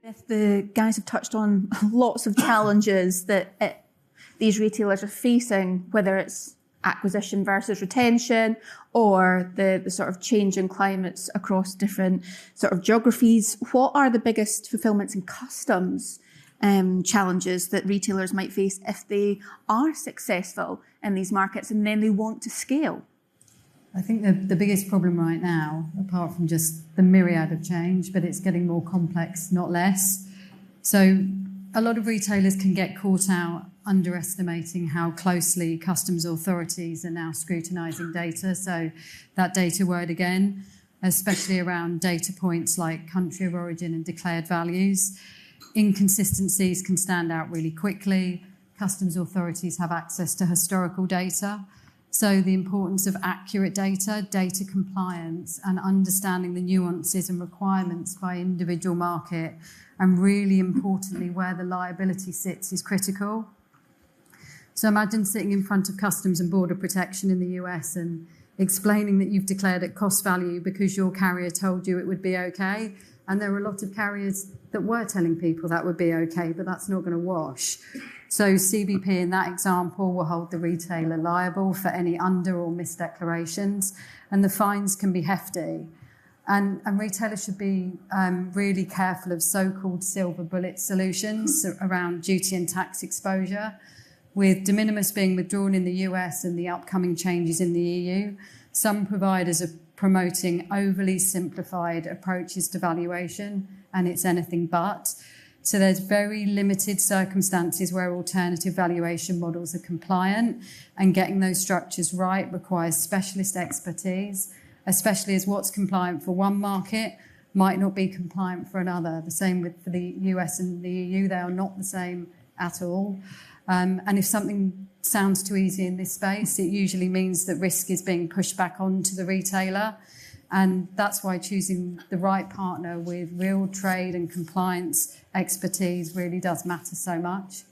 Beth, the guys have touched on lots of challenges that these retailers are facing, whether it's acquisition versus retention or the sort of changing climates across different sort of geographies. What are the biggest fulfillments and customs challenges that retailers might face if they are successful in these markets and then they want to scale? I think the biggest problem right now, apart from just the myriad of change, but it's getting more complex, not less. So a lot of retailers can get caught out underestimating how closely customs authorities are now scrutinising data. So that data word again, especially around data points like country of origin and declared values. Inconsistencies can stand out really quickly. Customs authorities have access to historical data. So the importance of accurate data, data compliance, and understanding the nuances and requirements by individual market, and really importantly, where the liability sits is critical. So imagine sitting in front of Customs and Border Protection in the US and explaining that you've declared at cost value because your carrier told you it would be okay. And there are a lot of carriers that were telling people that would be okay, but that's not going to wash. So CBP in that example will hold the retailer liable for any under or misdeclarations, and the fines can be hefty. And retailers should be really careful of so-called silver bullet solutions around duty and tax exposure. With de minimis being withdrawn in the US and the upcoming changes in the EU, some providers are promoting overly simplified approaches to valuation, and it's anything but. So there's very limited circumstances where alternative valuation models are compliant, and getting those structures right requires specialist expertise, especially as what's compliant for one market might not be compliant for another. The same with for the US and the EU, they are not the same at all. And if something sounds too easy in this space, it usually means that risk is being pushed back onto the retailer. And that's why choosing the right partner with real trade and compliance expertise really does matter so much.